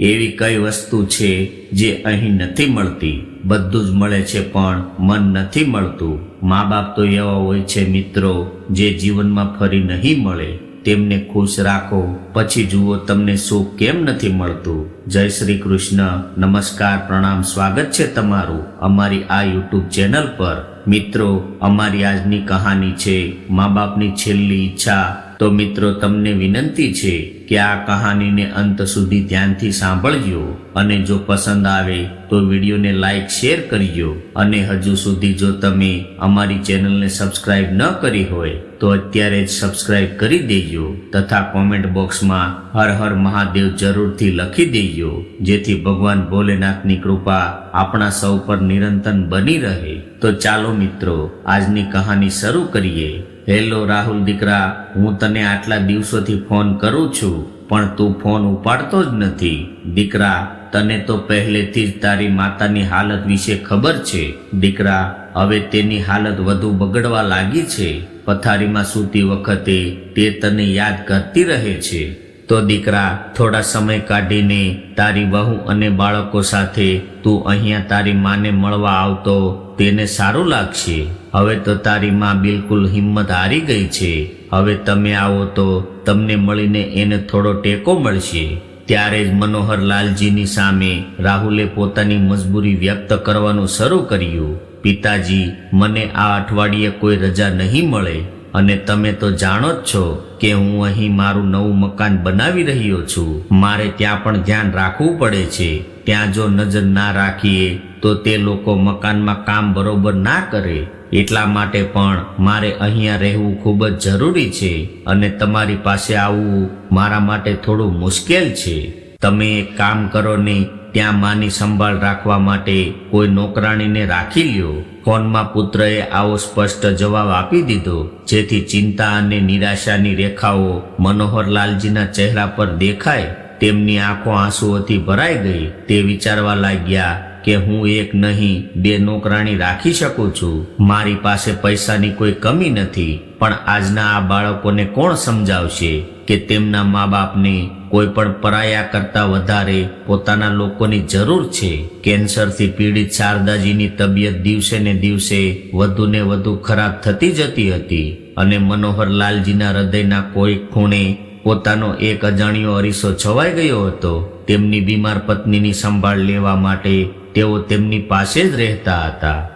એવી કઈ વસ્તુ છે જે અહીં નથી મળતી? બધું જ મળે છે પણ મન નથી મળતું. મા બાપ તો એવા હોય છે મિત્રો, જે જીવનમાં ફરી નહીં મળે. તેમને ખુશ રાખો, પછી જુઓ તમને સુખ કેમ નથી મળતું. જય શ્રી કૃષ્ણ. નમસ્કાર, પ્રણામ, સ્વાગત છે તમારું અમારી આ યુટ્યુબ ચેનલ પર. મિત્રો, અમારી આજની કહાની છે મા બાપની છેલ્લી ઈચ્છા. તો મિત્રો, તમને વિનંતી છે કે આ કહાનીને અંત સુધી ધ્યાનથી સાંભળજો, અને જો પસંદ આવે તો વિડીયોને લાઈક શેર કરજો. અને હજુ સુધી જો તમે અમારી ચેનલને સબસ્ક્રાઇબ ન કરી હોય તો અત્યારે જ સબસ્ક્રાઇબ કરી દેજો, તથા કોમેન્ટ બોક્સમાં હર હર મહાદેવ જરૂરથી લખી દેજો, જેથી ભગવાન ભોલેનાથની કૃપા આપણા સૌ પર નિરંતર બની રહે. તો ચાલો મિત્રો, આજની કહાની શરૂ કરીએ. હેલો રાહુલ દીકરા, હું તને આટલા દિવસોથી ફોન કરું છું, પણ તું ફોન ઉપાડતો જ નથી. દીકરા, તને તો પહેલેથી જ તારી માતાની હાલત વિશે ખબર છે. દીકરા, હવે તેની હાલત વધુ બગડવા લાગી છે. પથારીમાં સૂતી વખતે તે તને યાદ કરતી રહે છે. તો દીકરા, થોડા સમય કાઢીને તારી વહુ અને બાળકો સાથે તું અહીંયા તારી માને મળવા આવતો, તેને સારું લાગશે. હવે તો તારી માં બિલકુલ હિંમત હારી ગઈ છે. હવે તમે આવો તો તમને મળીને એને થોડો ટેકો મળશે. ત્યારે જ મનોહરલાલજીની સામે રાહુલે પોતાની મજબૂરી વ્યક્ત કરવાનું શરૂ કર્યું. પિતાજી, મને આ અઠવાડિયે કોઈ રજા નહીં મળે, અને તમે તો જાણો જ છો કે હું અહીં મારું નવું મકાન બનાવી રહ્યો છું. મારે ત્યાં પણ ધ્યાન રાખવું પડે છે. ત્યાં જો નજર ના રાખીએ તો તે લોકો મકાનમાં કામ બરોબર ના કરે. એટલા માટે પણ મારે અહીંયા રહેવું ખૂબ જ જરૂરી છે, અને તમારી પાસે આવવું મારા માટે થોડું મુશ્કેલ છે. તમે એક કામ કરો ને, ત્યાં માની સંભાળ રાખવા માટે કોઈ નોકરાણીને રાખી લ્યો. ફોનમાં પુત્રએ આવો સ્પષ્ટ જવાબ આપી દીધો, જેથી ચિંતા અને નિરાશાની રેખાઓ મનોહરલાલજીના ચહેરા પર દેખાય. તેમની આંખો આંસુઓથી ભરાઈ ગઈ. તે વિચારવા લાગ્યા કે હું એક નહીં 2 નોકરાણી રાખી શકું છું. મારી પાસે પૈસાની કોઈ કમી નથી, પણ આજના આ બાળકોને કોણ સમજાવશે કે તેમના મા બાપને કોઈ પણ પરાયા કરતા વધારે પોતાના લોકોની જરૂર છે. કેન્સરથી પીડિત શારદાજીની તબિયત દિવસે ને દિવસે વધુ ને વધુ ખરાબ થતી જતી હતી, અને મનોહરલાલજીના હૃદયના કોઈ ખૂણે પોતાનો એક અજાણ્યો અરીસો છવાઈ ગયો હતો. તેમની બીમાર પત્નીની સંભાળ લેવા માટે તેઓ તેમની પાસે જ રહેતા હતા.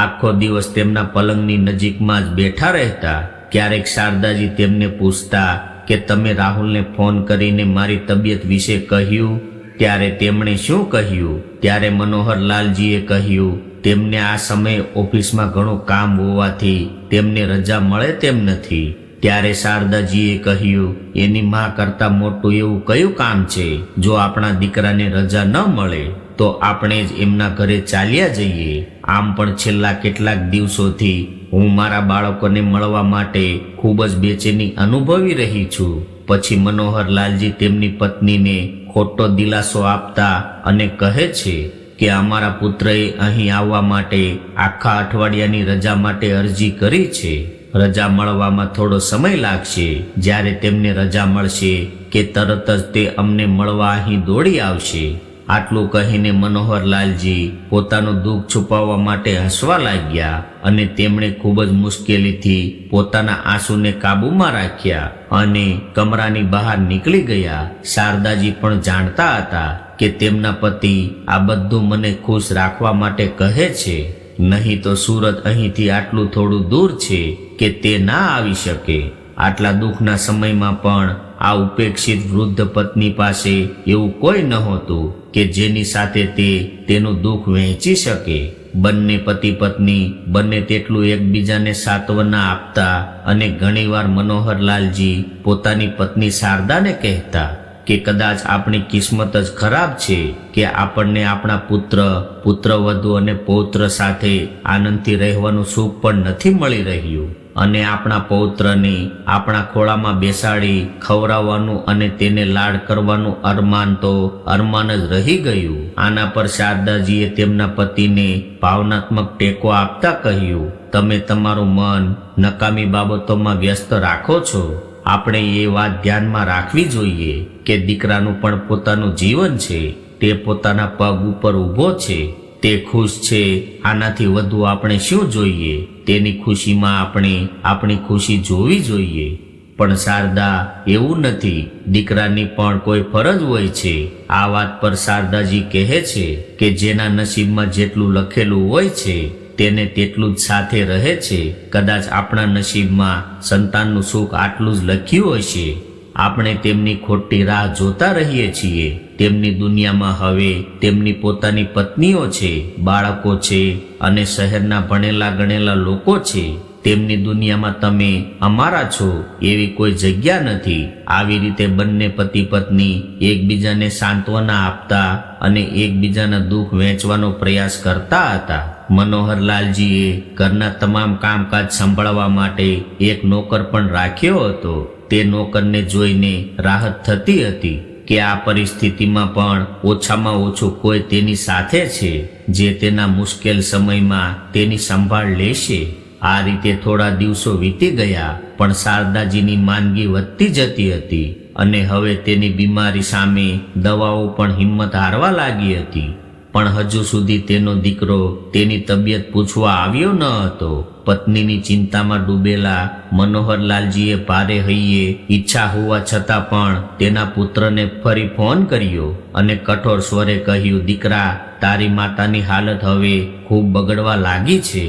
આખો દિવસ તેમના પલંગની નજીકમાં જ બેઠા રહેતા. ક્યારેક શારદાજી તેમને પૂછતા કે તમે રાહુલને ફોન કરીને મારી તબિયત વિશે કહ્યું? ત્યારે તેમણે શું કહ્યું? ત્યારે મનોહરલાલજીએ કહ્યું, તેમને આ સમયે ઓફિસમાં ઘણું કામ હોવાથી તેમને રજા મળે તેમ નથી. ત્યારે શારદાજીએ કહ્યું, એની માં કરતા મોટું એવું કયું કામ છે? જો આપણા દીકરાને રજા ન મળે તો આપણે જ એમના ઘરે ચાલ્યા જઈએ. આમ પણ છેલ્લા કેટલાક દિવસોથી હું મારા બાળકોને મળવા માટે ખૂબ જ બેચેની અનુભવી રહી છું. પછી મનોહરલાલજી તેમની પત્નીને ખોટો દિલાસો આપતા અને કહે છે કે અમારા પુત્રએ અહીં આવવા માટે આખા અઠવાડિયાની રજા માટે અરજી કરી છે. રજા મળવામાં થોડો સમય લાગશે. જ્યારે તેમને રજા મળશે કે તરત જ તે અમને મળવા અહીં દોડી આવશે. આટલું કહીને મનોહરલાલજી પોતાનું દુઃખ છુપાવવા માટે હસવા લાગ્યા, અને તેમણે ખૂબ જ મુશ્કેલીથી પોતાના આંસુને કાબૂમાં રાખ્યા અને કમરાની બહાર નીકળી ગયા. શારદાજી પણ જાણતા હતા કે તેમના પતિ આ બધું મને ખુશ રાખવા માટે કહે છે, નહીં તો સુરત અહીંથી આટલું થોડું દૂર છે કે તે ના આવી શકે. આટલા દુઃખના સમયમાં પણ આ ઉપેક્ષિત વૃદ્ધ પત્ની પાસે એવું કોઈ નહોતું કે જેની સાથે તે તેનું દુઃખ વહેંચી શકે. બંને પતિ પત્ની બંને તેટલું એકબીજાને સાંત્વના આપતા, અને ઘણીવાર મનોહરલાલજી પોતાની પત્ની શારદાને કહેતા કે કદાચ આપણી કિસ્મત જ ખરાબ છે કે આપણને આપણા પુત્રવધુ અને પૌત્ર સાથે આનંદથી રહેવાનું સુખ પણ નથી મળી રહ્યું, અને આપણા પૌત્રને આપણા ખોળામાં બેસાડી ખવડાવવાનું અને તેને લાડ કરવાનું અરમાન જ રહી ગયું. આના પર શારદાજીએ તેમના પતિને ભાવનાત્મક ટેકો આપતા કહ્યું, તમે તમારું મન નકામી બાબતોમાં વ્યસ્ત રાખો છો. આપણે એ વાત ધ્યાનમાં રાખવી જોઈએ કે દીકરાનું પણ પોતાનું જીવન છે, તે પોતાના પગ ઉપર ઊભો છે, તે ખુશ છે, આનાથી વધુ આપણે શું જોઈએ? તેની ખુશીમાં આપણે આપણી ખુશી જોવી જોઈએ. પણ શારદા, એવું નથી, દીકરાની પણ કોઈ ફરજ હોય છે. આ વાત પર શારદાજી કહે છે કે જેના નસીબમાં જેટલું લખેલું હોય છે તેને તેટલું જ સાથે રહે છે. કદાચ આપણા નસીબમાં સંતાનનું સુખ આટલું જ લખ્યું હશે. આપણે તેમની ખોટી રાહ જોતા રહીએ છીએ. તેમની દુનિયામાં હવે તેમની પોતાની પત્નીઓ છે, બાળકો છે અને શહેરના ભણેલા ગણેલા લોકો છે. તેમની દુનિયામાં તમે અમારા છો એવી કોઈ જગ્યા નથી. આવી રીતે બંને પતિ પત્ની એકબીજાને સાંત્વના આપતા અને એકબીજાના દુઃખ વહેંચવાનો પ્રયાસ કરતા હતા. મનોહરલાલજીએ ઘરના તમામ કામકાજ સંભાળવા માટે એક નોકર પણ રાખ્યો હતો. તે નોકરને જોઈને રાહત થતી હતી કે આ પરિસ્થિતિમાં પણ ઓછામાં ઓછું કોઈ તેની સાથે છે જે તેના મુશ્કેલ સમયમાં તેની સંભાળ લેશે. આ રીતે થોડા દિવસો વીતી ગયા, પણ શારદાજીની માંદગી વધતી જતી હતી અને હવે તેની બીમારી સામે દવાઓ પણ હિંમત હારવા લાગી હતી. પણ હજુ સુધી તેનો દીકરો તેની તબિયત પૂછવા આવ્યો ન હતો. પત્નીની ચિંતામાં ડૂબેલા મનોહરલાલજીએ ભારે હૈયે ઈચ્છા હોવા છતાં પણ તેના પુત્રને ફરી ફોન કર્યો અને કઠોર સ્વરે કહ્યું, દીકરા, તારી માતાની હાલત હવે ખૂબ બગડવા લાગી છે.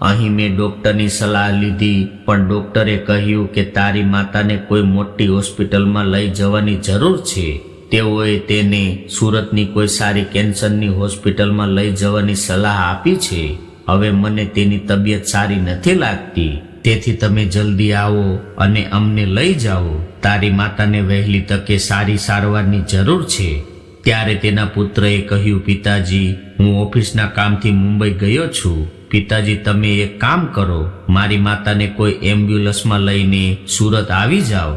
અહીં મેં ડોક્ટરની સલાહ લીધી, પણ ડોક્ટરે કહ્યું કે તારી માતાને કોઈ મોટી હોસ્પિટલમાં લઈ જવાની જરૂર છે. તેઓએ તેને સુરતની કોઈ સારી કેન્સરની હોસ્પિટલમાં લઈ જવાની સલાહ આપી છે. હવે મને તેની તબિયત સારી નથી લાગતી, તેથી તમે જલ્દી આવો અને અમને લઈ જાઓ. તારી માતાને વહેલી તકે સારી સારવારની જરૂર છે. ત્યારે તેના પુત્રએ કહ્યું, પિતાજી, હું ઓફિસના કામથી મુંબઈ ગયો છું. પિતાજી, તમે એક કામ કરો, મારી માતાને કોઈ એમ્બ્યુલન્સમાં લઈને સુરત આવી જાઓ.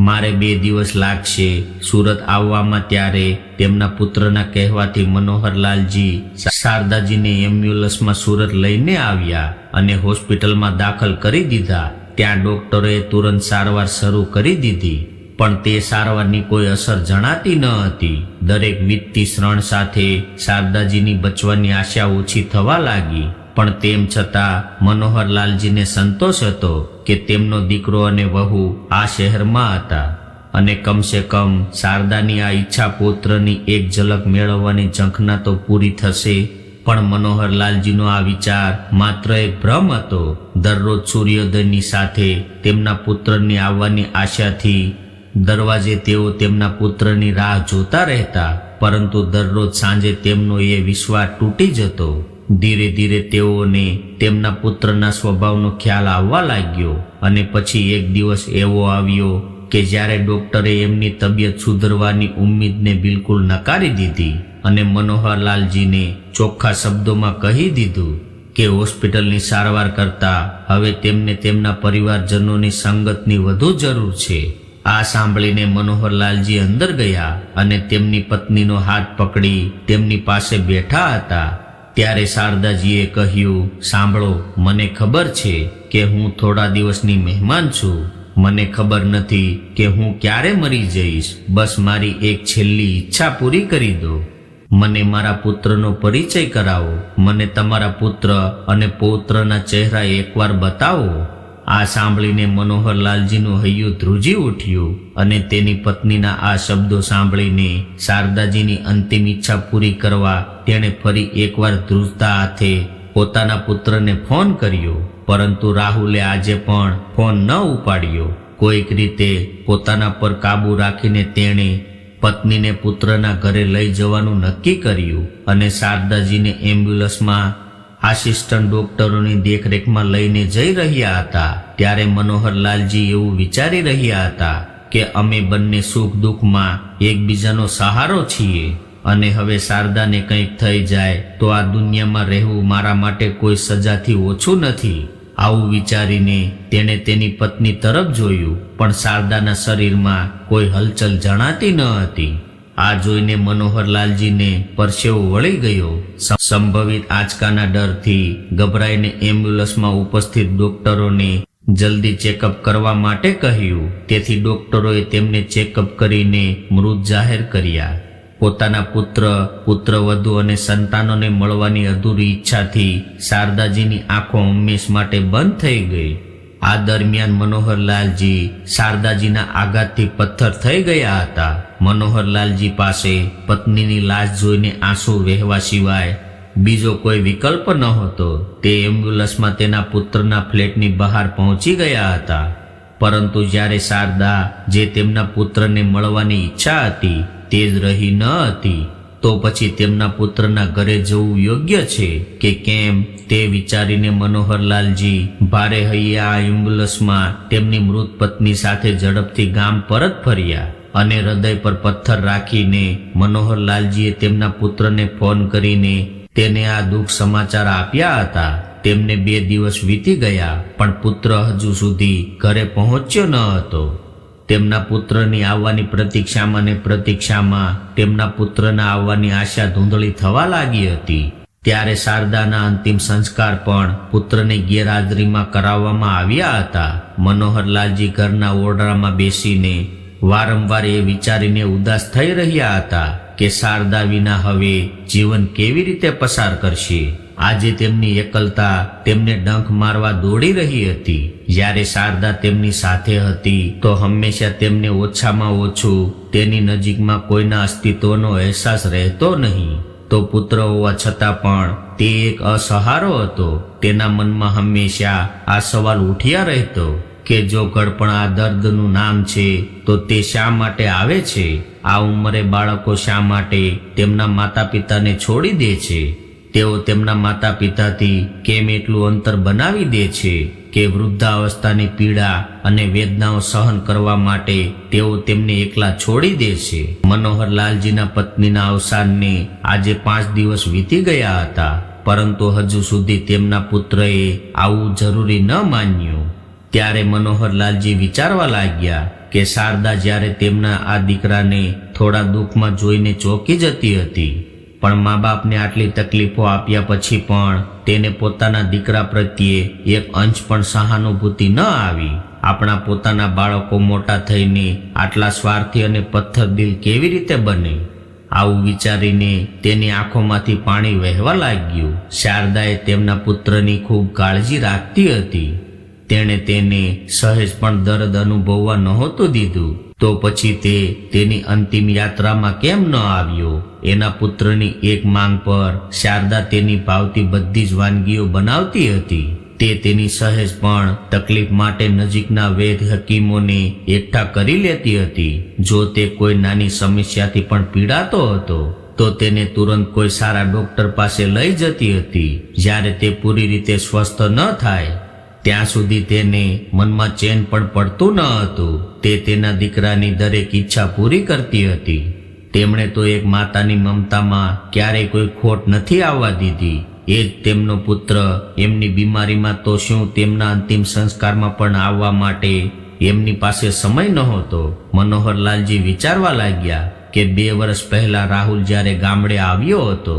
મારે 2 દિવસ લાગશે સુરત આવવામાં. ત્યારે તેમના પુત્રના કહેવાથી મનોહરલાલજી શારદાજીને એમ્બ્યુલન્સમાં સુરત લઈને આવ્યા અને હોસ્પિટલમાં દાખલ કરી દીધા. ત્યાં ડોક્ટરોએ તુરંત સારવાર શરૂ કરી દીધી, પણ તે સારવારની કોઈ અસર જણાતી ન હતી. દરેક વીતતી ક્ષણ સાથે શારદાજીની બચવાની આશા ઓછી થવા લાગી. પણ તેમ છતાં મનોહરલાલજીને સંતોષ હતો કે તેમનો દીકરો અને વહુ આ શહેરમાં હતા અને કમસે કમ શારદાની આ ઈચ્છા પુત્રની એક ઝલક મેળવવાની ઝંખના તો પૂરી થશે. પણ મનોહરલાલજીનો આ વિચાર માત્ર એક ભ્રમ હતો. દરરોજ સૂર્યોદયની સાથે તેમના પુત્રની આવવાની આશાથી દરવાજે તેઓ તેમના પુત્રની રાહ જોતા રહેતા, પરંતુ દરરોજ સાંજે તેમનો એ વિશ્વાસ તૂટી જતો. ધીરે ધીરે તેઓને તેમના પુત્રના સ્વભાવનો ખ્યાલ આવવા લાગ્યો અને પછી એક દિવસ એવો આવ્યો કે જ્યારે ડોક્ટરે એમની તબિયત સુધરવાની ઉમ્મીદને બિલકુલ નકારી દીધી અને મનોહરલાલજીને ચોખ્ખા શબ્દોમાં કહી દીધું કે હોસ્પિટલની સારવાર કરતા હવે તેમને તેમના પરિવારજનોની સંગતની વધુ જરૂર છે. આ સાંભળીને મનોહરલાલજી અંદર ગયા અને તેમની પત્નીનો હાથ પકડી તેમની પાસે બેઠા હતા. ત્યારે શારદાજીએ કહ્યું, સાંભળો, મને ખબર છે કે હું થોડા દિવસની મહેમાન છું. મને ખબર નથી કે હું ક્યારે મરી જઈશ. બસ મારી એક છેલ્લી ઈચ્છા પૂરી કરી દો. મને મારા પુત્રનો પરિચય કરાવો. મને તમારા પુત્ર અને પૌત્રના ચહેરા એકવાર બતાવો. આ સાંભળીને મનોહરલાલજીનું હૈયું ધ્રુજી ઉઠ્યું અને તેની પત્નીના આ શબ્દો સાંભળીને શારદાજીની અંતિમ ઈચ્છા પૂરી કરવા તેણે ફરી એકવાર ધ્રુજતા હાથે પોતાના પુત્રને ફોન કર્યો. પરંતુ રાહુલે આજે પણ ફોન ન ઉપાડ્યો. કોઈક રીતે પોતાના પર કાબુ રાખીને તેણે પત્નીને પુત્રના ઘરે લઈ જવાનું નક્કી કર્યું અને શારદાજીને એમ્બ્યુલન્સમાં આસિસ્ટન્ટ ડોક્ટરોની દેખરેખમાં લઈને જઈ રહ્યા હતા. ત્યારે મનોહરલાલજી એવું વિચારી રહ્યા હતા કે અમે બંને સુખ દુઃખમાં એકબીજાનો સહારો છીએ અને હવે શારદાને કંઈક થઈ જાય તો આ દુનિયામાં રહેવું મારા માટે કોઈ સજાથી ઓછું નથી. આવું વિચારીને તેણે તેની પત્ની તરફ જોયું, પણ શારદાના શરીરમાં કોઈ હલચલ જણાતી ન હતી. આ જોઈને મનોહરલાલજીને પરસેવો વળી ગયો. સંભવિત આંચકાના ડરથી ગભરાઈને એમ્બ્યુલન્સમાં ઉપસ્થિત ડોક્ટરોને જલ્દી ચેકઅપ કરવા માટે કહ્યું. તેથી ડોક્ટરોએ તેમને ચેકઅપ કરીને મૃત જાહેર કર્યા. પોતાના પુત્ર, પુત્રવધુ અને સંતાનોને મળવાની અધૂરી ઈચ્છાથી શારદાજીની આંખો હંમેશ માટે બંધ થઈ ગઈ. આ દરમિયાન મનોહરલાલજી શારદાજીના આઘાતથી પથ્થર થઈ ગયા હતા. મનોહરલાલજી પાસે પત્નીની લાશ જોઈને આંસુ વહેવા સિવાય બીજો કોઈ વિકલ્પ નહોતો. તે એમ્બ્યુલન્સમાં તેના પુત્રના ફ્લેટની બહાર પહોંચી ગયા હતા. પરંતુ જ્યારે શારદા, જે તેમના પુત્રને મળવાની ઈચ્છા હતી, તે જ રહી ન હતી, તો પછી તેમના પુત્રના ઘરે જવું યોગ્ય છે કે કેમ તે વિચારીને મનોહરલાલજી ભારે હૈયા આ એમ્બ્યુલન્સમાં તેમની મૃત પત્ની સાથે ઝડપથી ગામ પરત ફર્યા. અને હૃદય પર પથ્થર રાખીને મનોહરલાલજીએ તેમના પુત્રને ફોન કરીને તેને આ દુઃખ સમાચાર આપ્યા હતા. તેમને 2 દિવસ વીતી ગયા, પણ પુત્ર હજુ સુધી ઘરે પહોંચ્યો ન હતો. તેમના પુત્રની આવવાની પ્રતીક્ષામાં તેમના પુત્રના આવવાની આશા ધૂંધળી થવા લાગી હતી. ત્યારે શારદાના અંતિમ સંસ્કાર પણ પુત્રની ગેરહાજરીમાં કરાવવામાં આવ્યા હતા. મનોહરલાલજી ઘરના ઓરડામાં બેસીને વારંવાર એ વિચારીને ઉદાસ થઈ રહ્યા હતા કે શારદા વિના હવે જીવન કેવી રીતે પસાર કરશે. આજે તેમની એકલતા તેમને ડંખ મારવા દોડી રહી હતી. જ્યારે શારદા તેમની સાથે હતી તો હંમેશા તેમને ઓછામાં ઓછું તેની નજીકમાં કોઈના અસ્તિત્વનો અહેસાસ રહેતો નહીં. તો પુત્ર હોવા છતાં પણ તે એક અસહારો હતો. તેના મનમાં હંમેશા આ સવાલ ઉઠ્યા રહેતો કે જો ઘડપણ આ દર્દનું નામ છે તો તે શા માટે આવે છે? આ ઉંમરે બાળકો શા માટે તેમના માતા પિતાને છોડી દે છે? તેઓ તેમના માતા પિતાથી કેમ એટલું અંતર બનાવી દે છે કે વૃદ્ધાવસ્થાની પીડા અને વેદનાઓ સહન કરવા માટે તેઓ તેમને એકલા છોડી દે છે? મનોહરલાલજીના પત્નીના અવસાનને આજે 5 દિવસ વીતી ગયા હતા, પરંતુ હજુ સુધી તેમના પુત્રએ આવું જરૂરી ન માન્યું. ત્યારે મનોહરલાલજી વિચારવા લાગ્યા કે શારદા જ્યારે તેમના આ દીકરાને થોડા દુઃખમાં જોઈને ચોંકી જતી હતી, પણ મા બાપને આટલી તકલીફો આપ્યા પછી પણ તેને પોતાના દીકરા પ્રત્યે એક અંશ પણ સહાનુભૂતિ ન આવી. આપણા પોતાના બાળકો મોટા થઈને આટલા સ્વાર્થી અને પથ્થરદિલ કેવી રીતે બને? આવું વિચારીને તેની આંખોમાંથી પાણી વહેવા લાગ્યું. શારદાએ તેમના પુત્રની ખૂબ કાળજી રાખતી હતી. તેણે તેને સહેજ પણ દર્દ અનુભવવા નહોતું દીધું. તો પછી તે તેની અંતિમ યાત્રામાં કેમ ન આવ્યો? એના પુત્રની એક માંગ પર શારદા તેની ભાવતી બધી જ વાનગીઓ બનાવતી હતી. તે તેની સહેજ પણ તકલીફ માટે નજીકના વૈદ હકીમોને એકઠા કરી લેતી હતી. જો તે કોઈ નાની સમસ્યાથી પણ પીડાતો હતો તો તેને તુરંત કોઈ સારા ડોક્ટર પાસે લઈ જતી હતી. જ્યારે તે પૂરી રીતે સ્વસ્થ ન થાય ત્યાં સુધી તેને મનમાં ચેન પણ પડતું ન હતું. તે તેના દીકરાની દરેક ઈચ્છા પૂરી કરતી હતી. તેમણે તો એક માતાની મમતામાં ક્યારેય કોઈ ખોટ નથી આવવા દીધી. એ જ તેમનો પુત્ર એમની બીમારીમાં તો શું તેમના અંતિમ સંસ્કારમાં પણ આવવા માટે એમની પાસે સમય નહોતો. મનોહરલાલજી વિચારવા લાગ્યા કે 2 વર્ષ પહેલા રાહુલ જ્યારે ગામડે આવ્યો હતો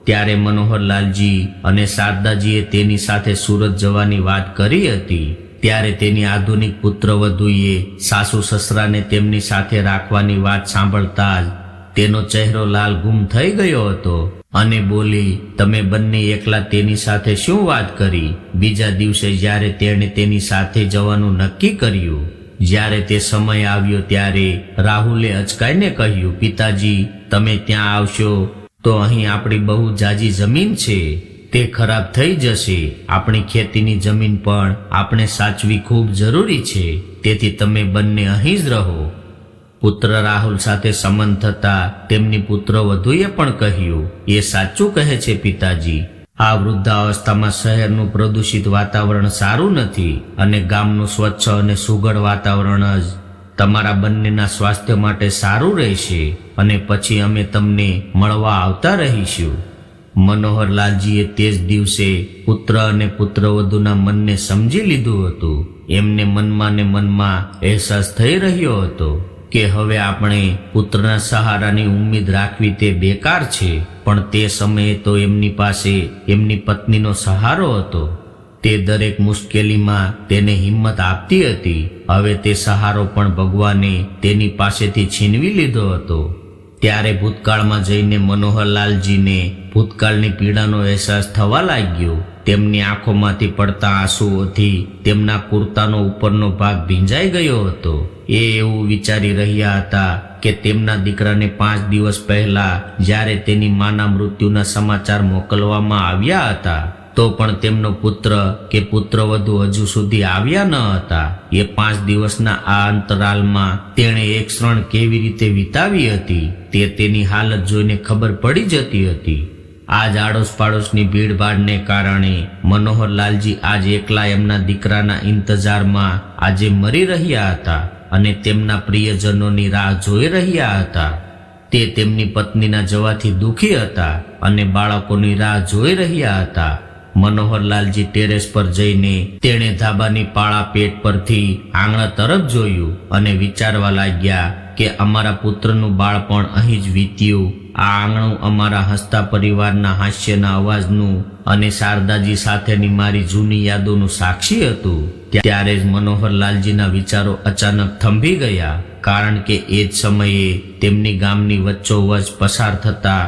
ત્યારે મનોહરલાલજી અને શારદાજીએ તેની સાથે સુરત જવાની વાત કરી હતી. ત્યારે તેની આધુનિક પુત્રવધુએ સાસુ સસરાને તેમની સાથે રાખવાની વાત સાંભળતા જ તેનો ચહેરો લાલ ગુમ થઈ ગયો હતો અને બોલી, તમે બંને એકલા તેની સાથે શું વાત કરી? બીજા દિવસે જ્યારે તેણે તેની સાથે જવાનું નક્કી કર્યું, જ્યારે તે સમય આવ્યો ત્યારે રાહુલે અચકાઈને કહ્યું, પિતાજી, તમે ત્યાં આવશો તો અહીં આપણી બહુ જાજી જમીન છે, તે ખરાબ થઈ જશે. આપણી ખેતીની જમીન પણ આપણે સાચવી ખૂબ જરૂરી છે, તેથી તમે બંને અહીં જ રહો. પુત્ર રાહુલ સાથે સંબંધ થતા તેમની પુત્રવધુએ પણ કહ્યું, એ સાચું કહે છે પિતાજી. આ વૃદ્ધાવસ્થામાં શહેરનું પ્રદૂષિત વાતાવરણ સારું નથી અને ગામનું સ્વચ્છ અને સુઘડ વાતાવરણ જ તમારા બંનેના સ્વાસ્થ્ય માટે સારું રહેશે અને પછી અમે તમને મળવા આવતા રહીશું. મનોહરલાલજીએ તે જ દિવસે પુત્ર અને પુત્રવધુના મનને સમજી લીધું હતું. એમને મનમાં ને મનમાં અહેસાસ થઈ રહ્યો હતો કે હવે આપણે પુત્રના સહારાની ઉમ્મીદ રાખવી તે બેકાર છે, પણ તે સમયે તો એમની પાસે એમની પત્નીનો સહારો હતો. તે દરેક મુશ્કેલીમાં તેને હિંમત આપતી હતી. હવે તે સહારો પણ ભગવાને તેની પાસેથી છીનવી લીધો હતો. ત્યારે ભૂતકાળમાં જઈને મનોહરલાલજીને ભૂતકાળની પીડાનો અહેસાસ થવા લાગ્યો. તેમની આંખોમાંથી પડતા આંસુઓથી તેમના કુર્તાનો ઉપરનો ભાગ ભીંજાઈ ગયો હતો. એ એવું વિચારી રહ્યા હતા કે તેમના દીકરાને 5 દિવસ પહેલા જ્યારે તેની માના મૃત્યુના સમાચાર મોકલવામાં આવ્યા હતા, તો પણ તેમનો પુત્ર કે પુત્રવધુ હજુ સુધી આવ્યા ન હતા. એ 5 દિવસના આ અંતરાલમાં તેણે એક ક્ષણ કેવી રીતે વિતાવી હતી તે તેની હાલત જોઈને ખબર પડી જતી હતી. આજ આડોશ પાડોશની ભીડભાડને કારણે મનોહરલાલજી આજ એકલા એમના દીકરાના ઇંતજારમાં આજે મરી રહ્યા હતા અને તેમના પ્રિયજનોની રાહ જોઈ રહ્યા હતા. તે તેમની પત્નીના જવાથી દુઃખી હતા અને બાળકોની રાહ જોઈ રહ્યા હતા. મનોહરલાલજી ટેરેસ પર જઈને તેણે ધાબાની પાળા પેટ પરથી આંગણા તરફ જોયું અને વિચારવા લાગ્યા કે અમારા પુત્રનું બાળપણ અહીં જ વીત્યું. આ આંગણું અમારા હસતા પરિવારના હાસ્યના અવાજનું અને શારદાજી સાથેની મારી જૂની યાદોનું સાક્ષી હતું. ત્યારે જ મનોહરલાલજીના વિચારો અચાનક થંભી ગયા, કારણ કે એ જ સમયે તેમની ગામની વચ્ચોવચ પસાર થતા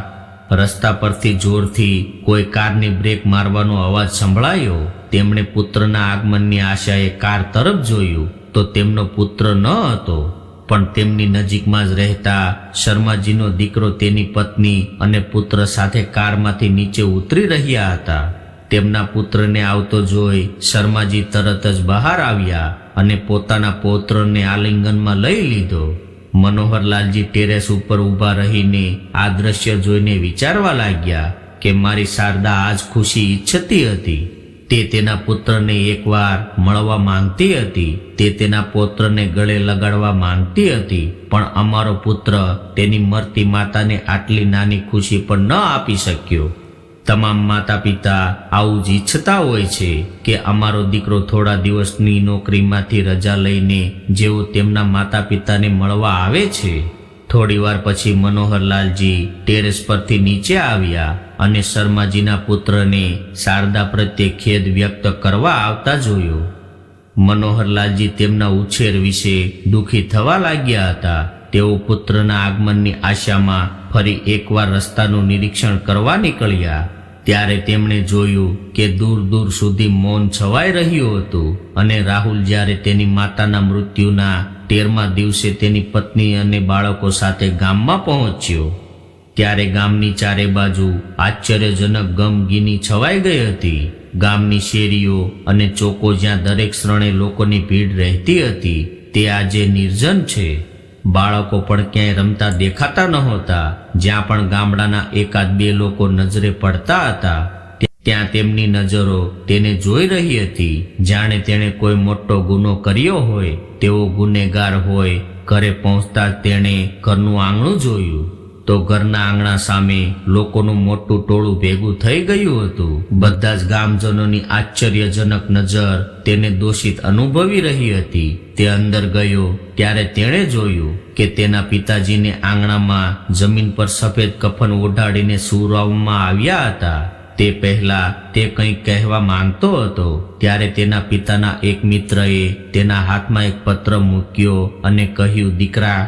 રસ્તા પરથી જોરથી કોઈ કારની બ્રેક મારવાનો અવાજ સંભળાયો. તેમણે પુત્રના આગમનની આશાએ કાર તરફ જોયું તો તેમનો પુત્ર ન હતો, પણ તેમની નજીકમાં જ રહેતા શર્માજીનો દીકરો તેની પત્ની અને પુત્ર સાથે કારમાંથી નીચે ઉતરી રહ્યા હતા. તેમના પુત્રને આવતો જોઈ શર્માજી તરત જ બહાર આવ્યા અને પોતાના પૌત્રને આલિંગનમાં લઈ લીધો. મનોહરલાલજી ટેરેસ ઉપર ઊભા રહીને આ દ્રશ્ય જોઈને વિચારવા લાગ્યા કે મારી શારદા આજ ખુશી ઈચ્છતી હતી. તે તેના પુત્રને એકવાર મળવા માંગતી હતી. તે તેના પૌત્રને ગળે લગાડવા માંગતી હતી, પણ અમારો પુત્ર તેની મરતી માતાને આટલી નાની ખુશી પણ ન આપી શક્યો. તમામ માતા પિતા આવું જ ઈચ્છતા હોય છે કે અમારો દીકરો થોડા દિવસની નોકરીમાંથી રજા લઈને જેઓ તેમના માતા પિતાને મળવા આવે છે. થોડી વાર પછી મનોહરલાલજી ટેરેસ પરથી નીચે આવ્યા અને શર્માજીના પુત્રને શારદા પ્રત્યે ખેદ વ્યક્ત કરવા આવતા જોયો. મનોહરલાલજી તેમના ઉછેર વિશે દુઃખી થવા લાગ્યા હતા. તેઓ પુત્રના આગમનની આશામાં ફરી એકવાર રસ્તાનું નિરીક્ષણ કરવા નીકળ્યા. ત્યારે તેમણે જોયું કે દૂર દૂર સુધી મૌન છવાઈ રહ્યું હતું અને રાહુલ જ્યારે તેની માતાના મૃત્યુના 13મા દિવસે તેની પત્ની અને બાળકો સાથે ગામમાં પહોંચ્યો, ત્યારે ગામની ચારે બાજુ આશ્ચર્યજનક ગમગીની છવાઈ ગઈ હતી. ગામની શેરીઓ અને ચોકો જ્યાં દરેક ક્ષણે લોકોની ભીડ રહેતી હતી તે આજે નિર્જન છે. બાળકો પણ ક્યાંય રમતા દેખાતા નહોતા. જ્યાં પણ ગામડાના 1-2 લોકો નજરે પડતા હતા ત્યાં તેમની નજરો તેને જોઈ રહી હતી, જાણે તેણે કોઈ મોટો ગુનો કર્યો હોય તેવો ગુનેગાર હોય. ઘરે પહોંચતા તેણે ઘરનું આંગણું જોયું તો ઘરના આંગણા સામે લોકોનું મોટું ટોળું ભેગું થઈ ગયું હતું. બધા જ ગામજનોની આશ્ચર્યજનક નજર તેને દોષિત અનુભવી રહી હતી. તે અંદર ગયો ત્યારે તેણે જોયું કે તેના પિતાજીને આંગણામાં જમીન પર સફેદ કફન ઓઢાડીને સુવડાવવામાં આવ્યા હતા. તે પહેલા તે કંઈક કહેવા માંગતો હતો ત્યારે તેના પિતાના એક મિત્રએ તેના હાથમાં એક પત્ર મૂક્યો અને કહ્યું, દીકરા,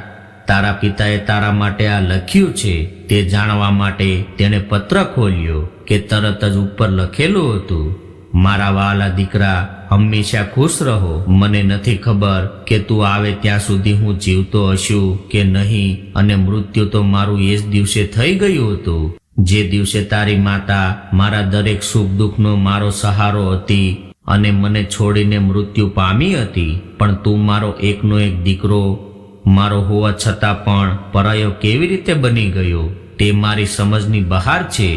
તારા પિતાએ તારા માટે આ લખ્યું છે. તે જાણવા માટે તેણે પત્ર ખોલ્યો કે તરત જ ઉપર લખેલું હતું, મારા વહાલા દીકરા, હંમેશા ખુશ રહો. મને નથી ખબર કે તું આવે ત્યાં સુધી હું જીવતો હશું કે નહીં, અને મૃત્યુ તો મારું એ જ દિવસે થઈ ગયું હતું જે દિવસે તારી માતા મારા દરેક સુખ દુઃખનો મારો સહારો હતી અને મને છોડીને મૃત્યુ પામી હતી. પણ તું મારો એકનો એક દીકરો મારો હોવા છતાં પણ પરાયો કેવી રીતે બની ગયો તે મારી સમજની બહાર છે.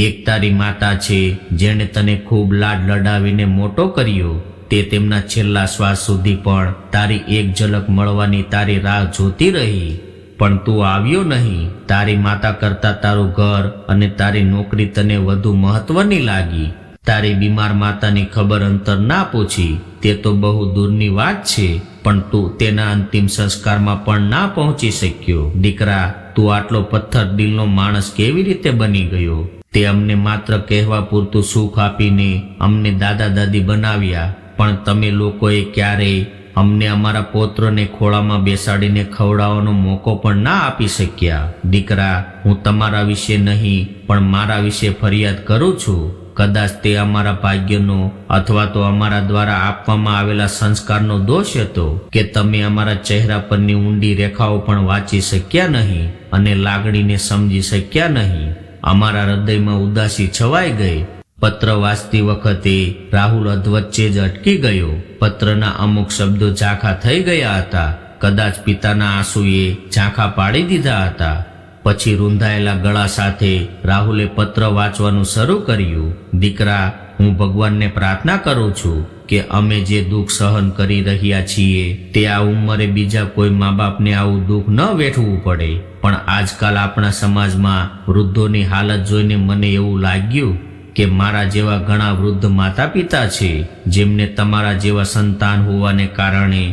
એક તારી માતા છે જેણે તને ખૂબ લાડ લડાવીને મોટો કર્યો. તે તેમના છેલ્લા શ્વાસ સુધી પણ તારી એક ઝલક મળવાની તારી રાહ જોતી રહી, પણ તું આવ્યો નહીં. તારી માતા કરતા તારું ઘર અને તારી નોકરી તને વધુ મહત્વની લાગી. તારી બીમાર માતાની ખબર અંતર ના પૂછી તે તો બહુ દૂરની વાત છે, પણ તું તેના અંતિમ સંસ્કારમાં પણ ના પહોંચી શક્યો. દીકરા, તું આટલો પથ્થર દિલનો માણસ કેવી રીતે બની ગયો? તે અમને માત્ર કહેવા પૂરતું સુખ આપીને અમને દાદા દાદી બનાવ્યા, પણ તમે લોકોએ ક્યારેય અમને અમારા પૌત્રને ખોળામાં બેસાડીને ખવડાવવાનો મોકો પણ ના આપી શક્યા. દીકરા, હું તમારા વિશે નહીં પણ મારા વિશે ફરિયાદ કરું છું. કદાચ તે અમારા ભાગ્યનો અથવા તો અમારા દ્વારા આપવામાં આવેલા સંસ્કારનો દોષ હતો કે તમે અમારા ચહેરા પરની ઊંડી રેખાઓ પણ વાંચી શક્યા નહીં અને લાગણીને સમજી શક્યા નહીં. અમારા હૃદયમાં ઉદાસી છવાઈ ગઈ. પત્ર વાંચતી વખતે રાહુલ અધવચ્ચે જ અટકી ગયો. પત્રના અમુક શબ્દો ઝાંખા થઈ ગયા હતા. કદાચ પિતાના આંસુએ ઝાંખા પાડી દીધા હતા. પછી રૂંધાયેલા ગળા સાથે રાહુલે પત્ર વાંચવાનું શરૂ કર્યું. દીકરા, હું ભગવાનને પ્રાર્થના કરું છું કે અમે જે દુઃખ સહન કરી રહ્યા છીએ તે આ ઉંમરે બીજા કોઈ મા બાપને આવું દુઃખ ન વેઠવું પડે. પણ આજકાલ આપણા સમાજમાં વૃદ્ધોની હાલત જોઈને મને એવું લાગ્યું કે મારા જેવા ઘણા વૃદ્ધ માતા પિતા છે જેમને તમારા જેવા સંતાન હોવાને કારણે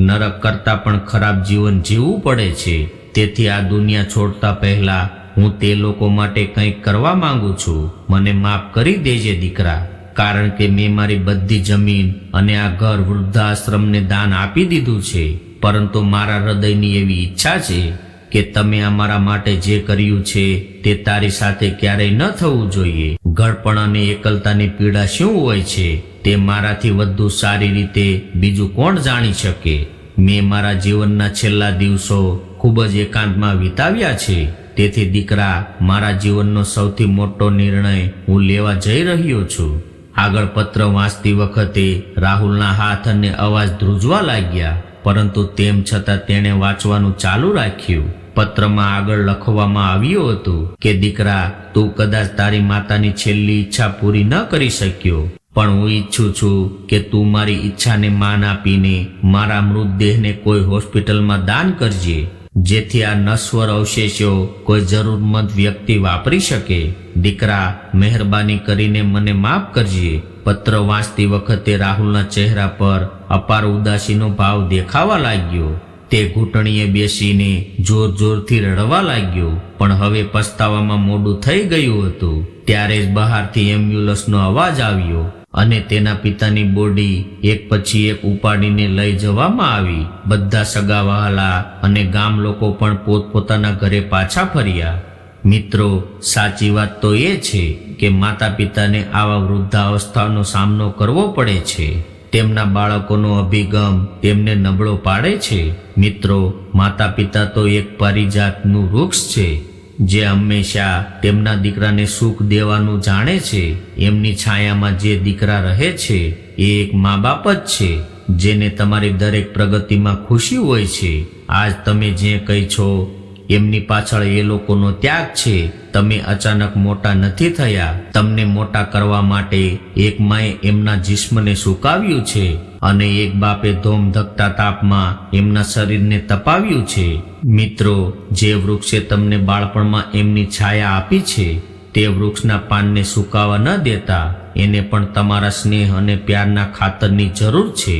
નરક કરતા પણ ખરાબ જીવન જીવવું પડે છે. તેથી આ દુનિયા છોડતા પહેલા હું તે લોકો માટે કંઈક કરવા માંગુ છું. મને માફ કરી દેજે દીકરા, કારણ કે મેં મારી બધી જમીન અને આ ઘર વૃદ્ધાશ્રમને દાન આપી દીધું છે. પરંતુ મારા હૃદયની એવી ઈચ્છા છે કે તમે અમારા માટે જે કર્યું છે તે તારી સાથે ક્યારેય ન થવું જોઈએ. ઘરપણ અને એકલતાની પીડા શું હોય છે તે મારાથી વધુ સારી રીતે બીજું કોણ જાણી શકે. મેં મારા જીવનના છેલ્લા દિવસો ખૂબ જ એકાંતમાં વિતાવ્યા છે. તેથી દીકરા, મારા જીવનનો સૌથી મોટો નિર્ણય હું લેવા જઈ રહ્યો છું. આગળ પત્ર વાંચતી વખતે રાહુલના હાથ અને અવાજ ધ્રુજવા લાગ્યા, પરંતુ તેમ છતાં તેણે વાંચવાનું ચાલુ રાખ્યું. પત્રમાં આગળ લખવામાં આવ્યું હતું કે દીકરા, તું કદાચ તારી માતાની છેલ્લી ઈચ્છા પૂરી ન કરી શક્યો, પણ હું ઈચ્છું છું કે તું મારી ઈચ્છાને માન આપીને મારા મૃતદેહને કોઈ હોસ્પિટલમાં દાન કરજે, જેથી આ નશ્વર અવશેષો કોઈ જરૂરમંદ વ્યક્તિ વાપરી શકે. દીકરા, મહેરબાની કરીને મને માફ કરજે. પત્ર વાંચતી વખતે રાહુલના ચહેરા પર અપાર ઉદાસીનો ભાવ દેખાવા લાગ્યો. તે ઘૂંટણીએ બેસીને જોર જોરથી રડવા લાગ્યો. પણ હવે પસ્તાવામાં મોડું થઈ ગયું હતું. ત્યારે જ બહારથી એમ્બ્યુલન્સનો અવાજ આવ્યો અને તેના પિતાની બોડી એક પછી એક ઉપાડીને લઈ જવામાં આવી. બધા સગા વહાલા અને ગામ લોકો પણ પોતપોતાના ઘરે પાછા ફર્યા. મિત્રો, સાચી વાત તો એ છે કે માતા પિતાને આવા વૃદ્ધાવસ્થાનો સામનો કરવો પડે છે. તેમના બાળકોનો અભિગમ તેમને નબળો પાડે છે. મિત્રો, માતા પિતા તો એક પારિજાતનું વૃક્ષ છે જે હંમેશા તેમના દીકરાને સુખ દેવાનું જાણે છે. એમની છાયામાં જે દીકરા રહે છે એ એક મા બાપ જ છે જેને તમારી દરેક પ્રગતિમાં ખુશી હોય છે. આજ તમે જે કંઈ છો એમની પાછળ એ લોકોનો ત્યાગ છે. તમે અચાનક મોટા નથી થયા. તમને મોટા કરવા માટે એક માએ એમના જિસ્મને સુકાવ્યું છે અને એક બાપે ધોમધકતા તાપમાં એમના શરીરને તપાવ્યું છે. મિત્રો, જે વૃક્ષે તમને બાળપણમાં એમની છાયા આપી છે તે વૃક્ષના પાનને સુકાવા ન દેતા. એને પણ તમારા સ્નેહ અને પ્યારના ખાતરની જરૂર છે.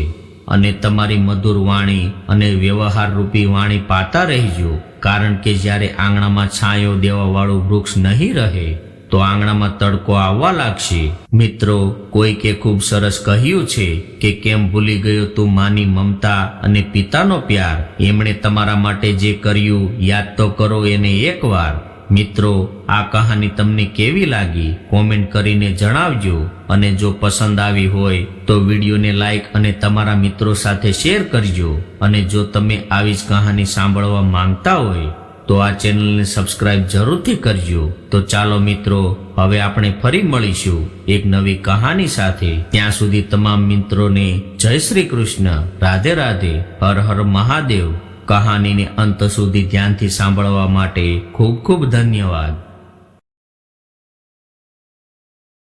અને તમારી મધુર વાણી અને વ્યવહાર રૂપી વાણી પાતા રહેજો, કારણ કે જ્યારે આંગણામાં છાંયો દેવા વાળું વૃક્ષ નહીં રહે તો આંગણામાં તડકો આવવા લાગશે. મિત્રો, કોઈકે ખૂબ સરસ કહ્યું છે કે કેમ ભૂલી ગયો તું માની મમતા અને પિતાનો પ્યાર. એમણે તમારા માટે જે કર્યું યાદ તો કરો એને એકવાર. મિત્રો, આ કહાની તમને કેવી લાગી કોમેન્ટ કરીને જણાવજો. અને જો પસંદ આવી હોય તો વિડીયોને લાઈક અને તમારા મિત્રો સાથે શેર કરજો. અને જો તમે આવી જ કહાની સાંભળવા માંગતા હોય તો આ ચેનલને સબસ્ક્રાઇબ જરૂરથી કરજો. તો ચાલો મિત્રો, હવે આપણે ફરી મળીશું એક નવી કહાની સાથે. ત્યાં સુધી તમામ મિત્રોને જય શ્રી કૃષ્ણ, રાધે રાધે, હર હર મહાદેવ. કહાનીને અંત સુધી ધ્યાનથી સાંભળવા માટે ખૂબ ખૂબ ધન્યવાદ.